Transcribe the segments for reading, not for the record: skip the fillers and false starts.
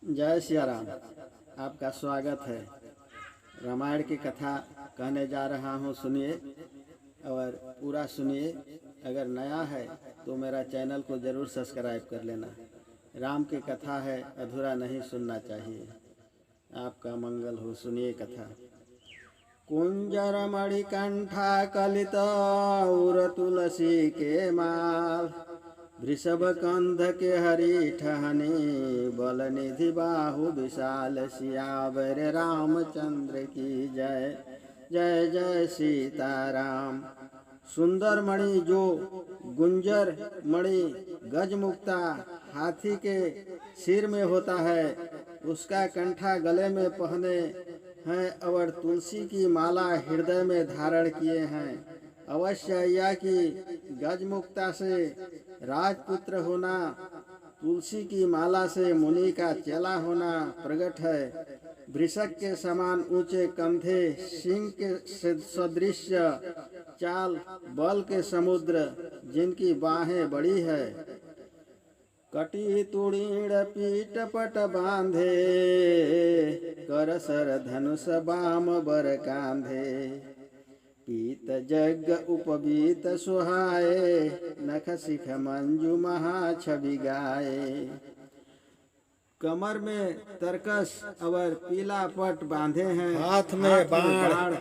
जय सिया राम। आपका स्वागत है। रामायण की कथा कहने जा रहा हूँ, सुनिए और पूरा सुनिए। अगर नया है तो मेरा चैनल को ज़रूर सब्सक्राइब कर लेना। राम की कथा है, अधूरा नहीं सुनना चाहिए। आपका मंगल हो। सुनिए कथा। कुंजर मणिकंठा कलित उर तुलसी के माल, वृषभ कंध के हरि ठहनी, बल निधि बाहु विशाल, सियावर रामचंद्र की जय। जय जय सीताराम। सुंदर मणि जो गुंजर मणि गजमुक्ता हाथी के सिर में होता है, उसका कंठा गले में पहने हैं और तुलसी की माला हृदय में धारण किए हैं। अवश्य यह कि गजमुक्ता से राजपुत्र होना, तुलसी की माला से मुनि का चेला होना प्रकट है। वृषक के समान ऊंचे कंधे, सिंह के सदृश चाल, बल के समुद्र जिनकी बाहें बड़ी है। कटी तुड़ीण पीठ पट बांधे, कर सर धनुष बाम बर कांधे, पीत जग उपबीत सुहाए, नख शिख मंजू महा छवि गाए। कमर में तरकस और पीला पट बांधे हैं, हाथ में बाण,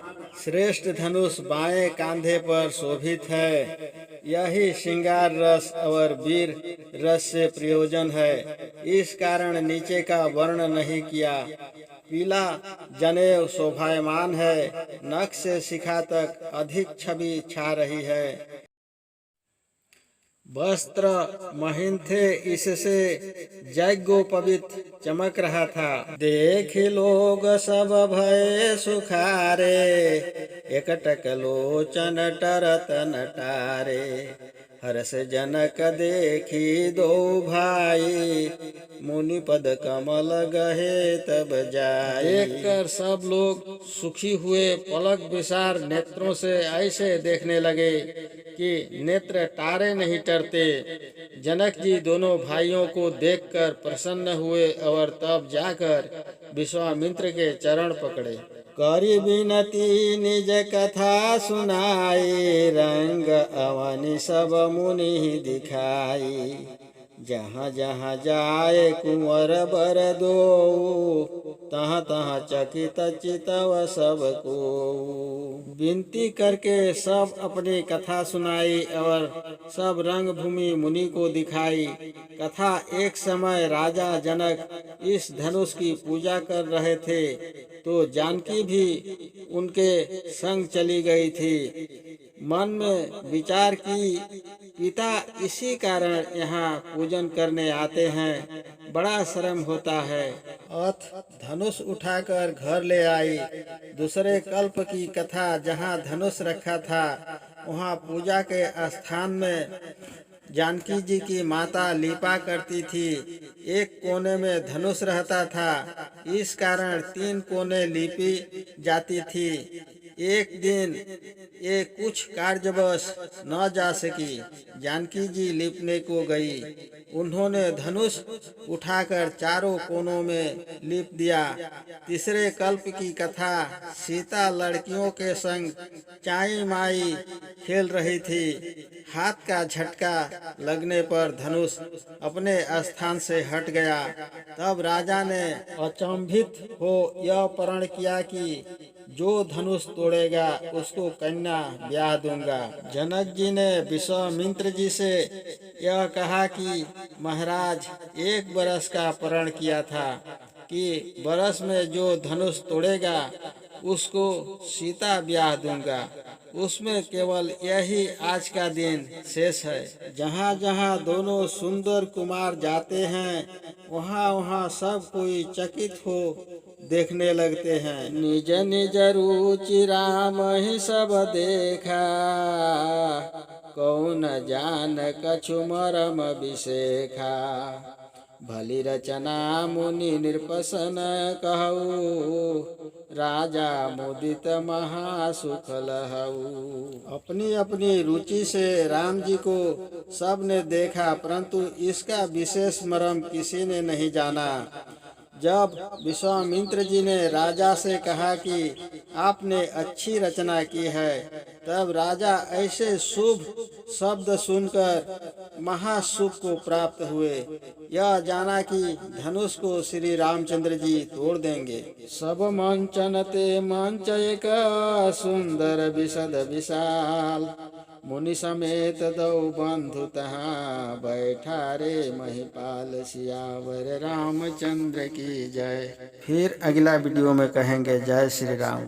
श्रेष्ठ धनुष बाएं कांधे पर शोभित है। यही श्रृंगार रस और वीर रस से प्रयोजन है। इस कारण नीचे का वर्ण नहीं किया। पीला जनेऊ शोभायमान है, नख से शिखा तक अधिक छवि छा रही है। वस्त्र महीन थे, इससे यज्ञोपवीत चमक रहा था। देख लोग सब भय सुखारे, एकटक लोचन टरत नटारे। हर्ष जनक देखी दो भाई, मुनि पद कमल गहे तब जाई। देखकर सब लोग सुखी हुए पलक विसार नेत्रों से ऐसे देखने लगे कि नेत्र तारे नहीं टरते। जनक जी दोनों भाइयों को देखकर प्रसन्न हुए और तब जाकर विश्वामित्र के चरण पकड़े। करी विनती निज कथा सुनाई, रंग अवनि सब मुनि दिखाई। जहाँ जहाँ जाए कुंवर बर दो, तहाँ तहाँ चकित चितव सबको। विनती करके सब अपनी कथा सुनाई और सब रंग भूमि मुनि को दिखाई। कथा एक समय राजा जनक इस धनुष की पूजा कर रहे थे, तो जानकी भी उनके संग चली गई थी। मन में विचार की, पिता इसी कारण यहाँ पूजन करने आते हैं, बड़ा शर्म होता है। अथ धनुष उठाकर घर ले आई। दूसरे कल्प की कथा, जहाँ धनुष रखा था वहाँ पूजा के स्थान में जानकी जी की माता लिपा करती थी। एक कोने में धनुष रहता था, इस कारण 3 कोने लिपी जाती थी। एक दिन ये कुछ कार्यवश न जा सकी। जानकी जी लिपने को गई। उन्होंने धनुष उठाकर चारों कोनों में लिप दिया। तीसरे कल्प की कथा, सीता लड़कियों के संग चाई माई खेल रही थी। हाथ का झटका लगने पर धनुष अपने स्थान से हट गया। तब राजा ने अचंभित हो यह प्रण किया कि जो धनुष तोड़ेगा उसको कन्या ब्याह दूंगा। जनक जी ने विश्वामित्र जी से यह कहा कि महाराज, 1 बरस का प्रण किया था कि बरस में जो धनुष तोड़ेगा उसको सीता ब्याह दूंगा। उसमें केवल यही आज का दिन शेष है। जहाँ जहाँ दोनों सुंदर कुमार जाते हैं, वहाँ वहाँ सब कोई चकित हो देखने लगते हैं। निज निज रुचि राम ही सब देखा, कौन जान कछु मरम विशेखा। भली रचना मुनि निरपसन कहू, राजा मुदित महासुख लहऊ। अपनी अपनी रुचि से राम जी को सब ने देखा, परंतु इसका विशेष मर्म किसी ने नहीं जाना। जब विश्वामित्र जी ने राजा से कहा कि आपने अच्छी रचना की है, तब राजा ऐसे शुभ शब्द सुनकर महासुख को प्राप्त हुए। यह जाना कि धनुष को श्री रामचंद्र जी तोड़ देंगे। सब मंचन ते मंच एक सुंदर विशद विशाल, मुनि समेत दो बंधु तहाँ बैठा रे महिपाल, सियावर रामचंद्र की जय। फिर अगला वीडियो में कहेंगे जय श्री राम।